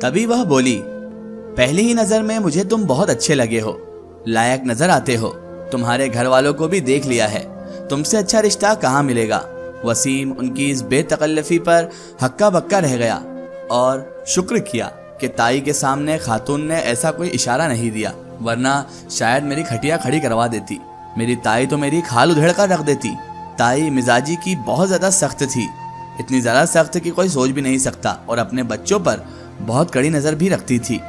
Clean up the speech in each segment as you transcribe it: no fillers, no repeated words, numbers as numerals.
तभी वह बोली, पहली ही नजर में मुझे तुम बहुत अच्छे लगे हो, लायक नजर आते हो। तुम्हारे घर वालों को भी देख लिया है, तुमसे अच्छा रिश्ता कहाँ मिलेगा। वसीम उनकी इस बेतकल्लफी पर हक्का बक्का रह गया और शुक्र किया कि ताई के सामने खातून ने ऐसा कोई इशारा नहीं दिया, वरना शायद मेरी खटिया खड़ी करवा देती। मेरी ताई तो मेरी खाल उधेड़ कर रख देती। ताई मिजाजी की बहुत ज़्यादा सख्त थी, इतनी ज़्यादा सख्त कि कोई सोच भी नहीं सकता, और अपने बच्चों पर बहुत कड़ी नज़र भी रखती थी।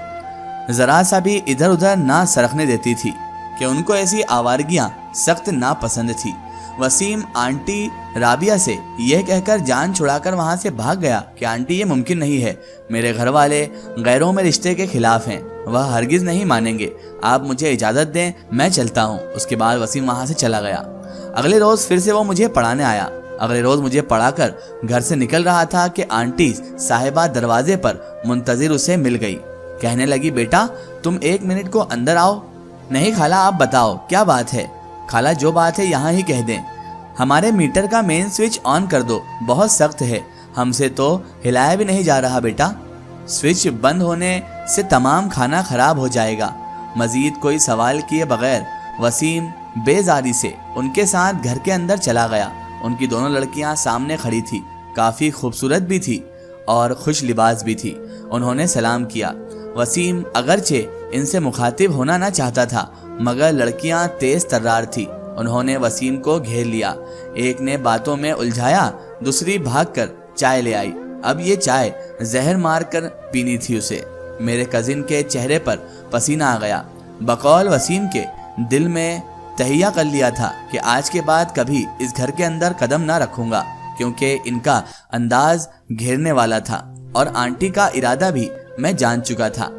ज़रा सा भी इधर उधर ना सरकने देती थी कि उनको ऐसी आवारगियाँ सख्त नापसंद थी। वसीम आंटी राबिया से यह कहकर जान छुड़ाकर वहाँ से भाग गया कि आंटी ये मुमकिन नहीं है, मेरे घर वाले गैरों में रिश्ते के खिलाफ हैं, वह हरगिज़ नहीं मानेंगे, आप मुझे इजाज़त दें, मैं चलता हूँ। उसके बाद वसीम वहाँ से चला गया। अगले रोज़ फिर से वो मुझे पढ़ाने आया। अगले रोज़ मुझे पढ़ाकर घर से निकल रहा था कि आंटी साहिबा दरवाजे पर मुंतजिर उसे मिल गई। कहने लगी, बेटा तुम 1 मिनट को अंदर आओ। नहीं खाला, आप बताओ क्या बात है। खाला जो बात है यहाँ ही कह दें। हमारे मीटर का मेन स्विच ऑन कर दो, बहुत सख्त है, हमसे तो हिलाया भी नहीं जा रहा बेटा। स्विच बंद होने से तमाम खाना खराब हो जाएगा। मजीद कोई सवाल किए बगैर वसीम बेजारी से उनके साथ घर के अंदर चला गया। उनकी दोनों लड़कियां सामने खड़ी थी, काफ़ी खूबसूरत भी थी और खुश लिबास भी थी। उन्होंने सलाम किया। वसीम अगरचे इनसे मुखातिब होना ना चाहता था, मगर लड़कियां तेज तर्रार थी। उन्होंने वसीम को घेर लिया। एक ने बातों में उलझाया, दूसरी भागकर चाय ले आई। अब ये चाय जहर मार कर पीनी थी उसे। मेरे कजिन के चेहरे पर पसीना आ गया। बकौल वसीम के दिल में तहिया कर लिया था कि आज के बाद कभी इस घर के अंदर कदम ना रखूंगा, क्योंकि इनका अंदाज घेरने वाला था और आंटी का इरादा भी मैं जान चुका था।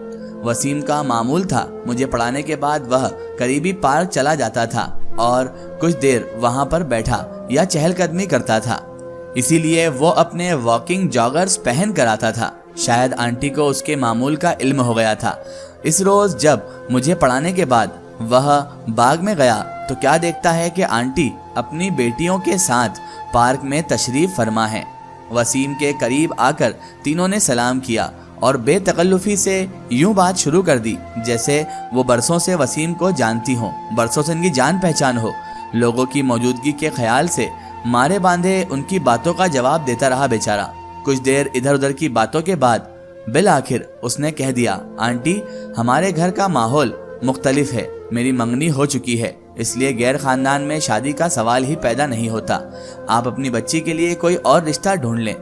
वसीम का मामूल था, मुझे पढ़ाने के बाद वह करीबी पार्क चला जाता था और कुछ देर वहां पर बैठा या चहलकदमी करता था। इसीलिए वो अपने वॉकिंग जॉगर्स पहन कर आता था। शायद आंटी को उसके मामूल का इल्म हो गया था। इस रोज जब मुझे पढ़ाने के बाद वह बाग में गया तो क्या देखता है कि आंटी अपनी बेटियों के साथ पार्क में तशरीफ फरमा है। वसीम के करीब आकर तीनों ने सलाम किया और बेतकल्लुफी से यूं बात शुरू कर दी जैसे वो बरसों से वसीम को जानती हो, बरसों से इनकी जान पहचान हो। लोगों की मौजूदगी के ख्याल से मारे बांधे उनकी बातों का जवाब देता रहा बेचारा। कुछ देर इधर उधर की बातों के बाद बिल आखिर उसने कह दिया, आंटी हमारे घर का माहौल मुख्तलिफ है, मेरी मंगनी हो चुकी है, इसलिए गैर खानदान में शादी का सवाल ही पैदा नहीं होता। आप अपनी बच्ची के लिए कोई और रिश्ता ढूंढ लें।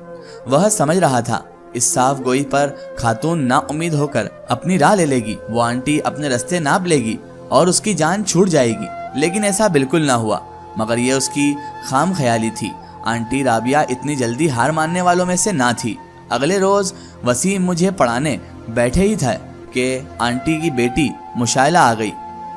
वह समझ रहा था इस साफ गोई पर खातून ना उम्मीद होकर अपनी राह ले लेगी, वो आंटी अपने रास्ते नाप लेगी और उसकी जान छूट जाएगी, लेकिन ऐसा बिल्कुल ना हुआ। मगर यह उसकी खाम ख्याली थी। आंटी राबिया इतनी जल्दी हार मानने वालों में से ना थी। अगले रोज वसीम मुझे पढ़ाने बैठे ही था कि आंटी की बेटी मुशाइला आ गई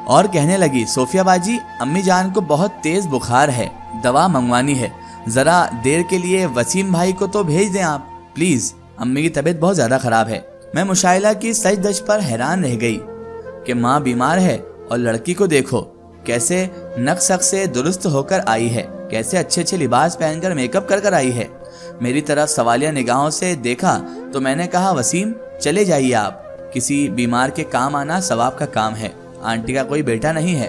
और कहने लगी, सोफिया बाजी अम्मी जान को बहुत तेज बुखार है, दवा मंगवानी है, जरा देर के लिए वसीम भाई को तो भेज दें आप प्लीज, अम्मी की तबीयत बहुत ज्यादा खराब है। मैं मुशाइला की सच धज पर हैरान रह गई कि माँ बीमार है और लड़की को देखो कैसे नक्शक से दुरुस्त होकर आई है, कैसे अच्छे अच्छे लिबास पहनकर मेकअप कर कर आई है। मेरी तरफ सवालिया निगाहों से देखा तो मैंने कहा, वसीम चले जाइए आप, किसी बीमार के काम आना सवाब का काम है। आंटी का कोई बेटा नहीं है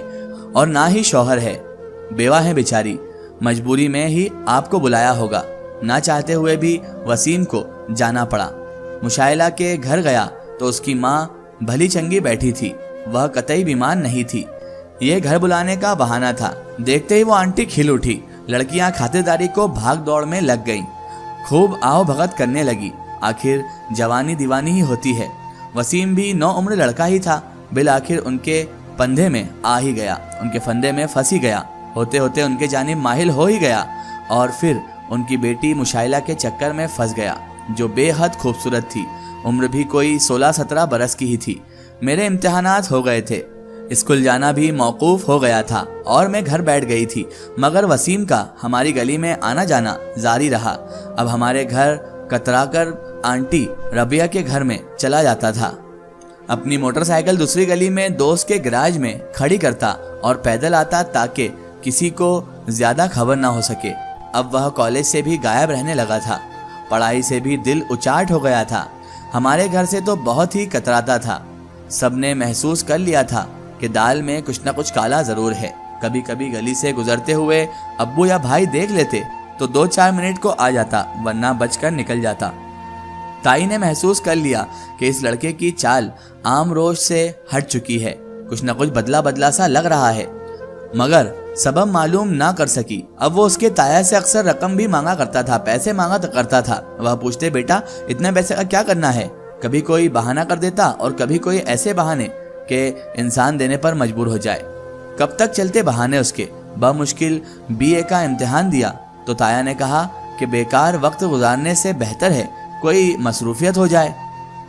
और ना ही शौहर है, बेवा है बेचारी, मजबूरी में ही आपको बुलाया होगा। ना चाहते हुए भी वसीम को जाना पड़ा। मुशाइला के घर गया तो उसकी माँ भली चंगी बैठी थी, वह कतई बीमार नहीं थी। यह घर बुलाने का बहाना था। देखते ही वो आंटी खिल उठी। लड़कियां खातिरदारी को भाग दौड़ में लग गईं, खूब आओ भगत करने लगी। आखिर जवानी दीवानी ही होती है। वसीम भी नौ उम्र लड़का ही था, बिल आखिर उनके पंधे में आ ही गया, उनके फंदे में फंस ही गया। होते होते उनके जानिब माहिल हो ही गया और फिर उनकी बेटी मुशाइला के चक्कर में फंस गया, जो बेहद खूबसूरत थी। उम्र भी कोई 16-17 बरस की ही थी। मेरे इम्तिहानात हो गए थे, स्कूल जाना भी मौकूफ हो गया था और मैं घर बैठ गई थी। मगर वसीम का हमारी गली में आना जाना जारी रहा। अब हमारे घर कतराकर आंटी रबिया के घर में चला जाता था। अपनी मोटरसाइकिल दूसरी गली में दोस्त के गैराज में खड़ी करता और पैदल आता ताकि किसी को ज्यादा खबर ना हो सके। अब वह कॉलेज से भी गायब रहने लगा था, पढ़ाई से भी दिल उचाट हो गया था। ہمارے گھر سے تو بہت ہی کتراتا تھا۔ سب نے محسوس کر لیا تھا کہ دال میں کچھ نہ کچھ کالا ضرور ہے۔ کبھی کبھی گلی سے گزرتے ہوئے ابو یا بھائی دیکھ لیتے تو 2-4 منٹ کو آ جاتا، ورنہ بچ کر نکل جاتا۔ تائی نے محسوس کر لیا کہ اس لڑکے کی چال عام روش سے ہٹ چکی ہے، کچھ نہ کچھ بدلا بدلا سا لگ رہا ہے، مگر سبب معلوم نہ کر سکی۔ اب وہ اس کے تایا سے اکثر رقم بھی مانگا کرتا تھا، پیسے مانگا کرتا تھا۔ وہ پوچھتے، بیٹا اتنے پیسے کا کیا کرنا ہے؟ کبھی کوئی بہانہ کر دیتا اور کبھی کوئی ایسے بہانے کہ انسان دینے پر مجبور ہو جائے۔ کب تک چلتے بہانے اس کے؟ بمشکل BA کا امتحان دیا تو تایا نے کہا کہ بیکار وقت گزارنے سے بہتر ہے کوئی مصروفیت ہو جائے۔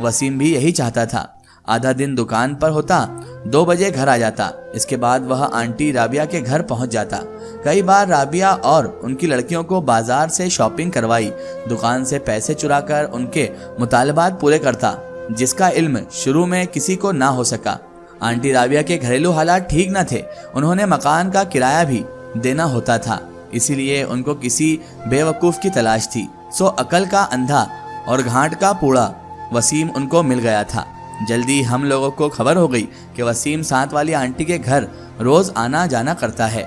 وسیم بھی یہی چاہتا تھا۔ آدھا دن دکان پر ہوتا، 2 بجے گھر آ جاتا۔ اس کے بعد وہ آنٹی رابعہ کے گھر پہنچ جاتا۔ کئی بار رابعہ اور ان کی لڑکیوں کو بازار سے شاپنگ کروائی، دکان سے پیسے چرا کر ان کے مطالبات پورے کرتا، جس کا علم شروع میں کسی کو نہ ہو سکا۔ آنٹی رابعہ کے گھریلو حالات ٹھیک نہ تھے، انہوں نے مکان کا کرایہ بھی دینا ہوتا تھا، اسی لیے ان کو کسی بے وقوف کی تلاش تھی۔ سو عقل کا اندھا اور گھانٹ کا پوڑا وسیم ان کو مل گیا تھا۔ جلدی ہم لوگوں کو خبر ہو گئی کہ وسیم ساتھ والی آنٹی کے گھر روز آنا جانا کرتا ہے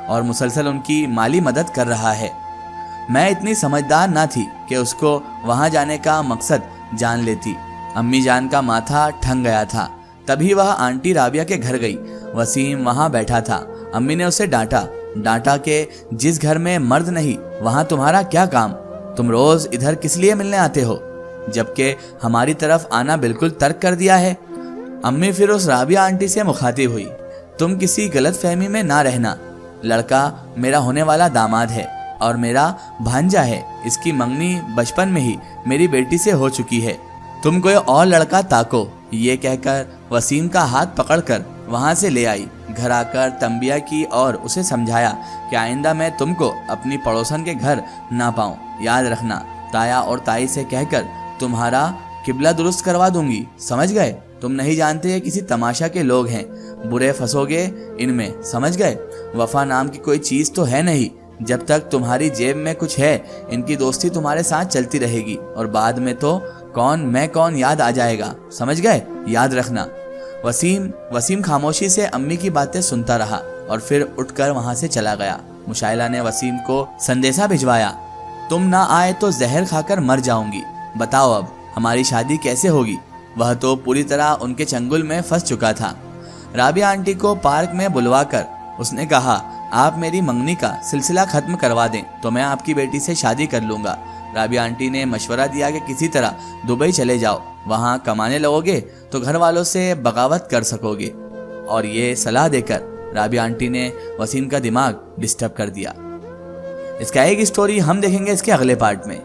اور مسلسل ان کی مالی مدد کر رہا ہے۔ میں اتنی سمجھدار نہ تھی کہ اس کو وہاں جانے کا مقصد جان لیتی۔ امی جان کا ماتھا ٹھن گیا تھا۔ تبھی وہ آنٹی رابعہ کے گھر گئی۔ وسیم وہاں بیٹھا تھا۔ امی نے اسے ڈانٹا کہ جس گھر میں مرد نہیں وہاں تمہارا کیا کام؟ تم روز ادھر کس لیے ملنے آتے ہو جبکہ ہماری طرف آنا بالکل ترک کر دیا ہے؟ امی پھر اس رابعہ آنٹی سے مخاطب ہوئی، تم کسی غلط فہمی میں نہ رہنا، لڑکا میرا ہونے والا داماد ہے اور میرا بھانجا ہے، اس کی منگنی بچپن میں ہی میری بیٹی سے ہو چکی ہے، تم کوئی اور لڑکا تاکو۔ یہ کہہ کر وسیم کا ہاتھ پکڑ کر وہاں سے لے آئی۔ گھر آ کر تنبیہ کی اور اسے سمجھایا کہ آئندہ میں تم کو اپنی پڑوسن کے گھر نہ پاؤں، یاد رکھنا، تایا اور تائی سے کہہ کر تمہارا قبلہ درست کروا دوں گی، سمجھ گئے؟ تم نہیں جانتے یہ کسی تماشا کے لوگ ہیں، برے پھنسو گے ان میں، سمجھ گئے؟ وفا نام کی کوئی چیز تو ہے نہیں، جب تک تمہاری جیب میں کچھ ہے ان کی دوستی تمہارے ساتھ چلتی رہے گی اور بعد میں تو کون میں کون یاد آ جائے گا، سمجھ گئے؟ یاد رکھنا۔ وسیم خاموشی سے امی کی باتیں سنتا رہا اور پھر اٹھ کر وہاں سے چلا گیا۔ مشائلہ نے وسیم کو سندیشہ بھجوایا، تم نہ آئے تو زہر کھا کر مر جاؤں گی، بتاؤ اب ہماری شادی کیسے ہوگی؟ وہ تو پوری طرح ان کے چنگل میں پھنس چکا تھا۔ رابعہ آنٹی کو پارک میں بلوا کر اس نے کہا، آپ میری منگنی کا سلسلہ ختم کروا دیں تو میں آپ کی بیٹی سے شادی کر لوں گا۔ رابعہ آنٹی نے مشورہ دیا کہ کسی طرح دبئی چلے جاؤ، وہاں کمانے لگو گے تو گھر والوں سے بغاوت کر سکو گے، اور یہ صلاح دے کر رابعہ آنٹی نے وسیم کا دماغ ڈسٹرب کر دیا۔ اس کا ایک سٹوری ہم دیکھیں گے اس کے اگلے پارٹ میں۔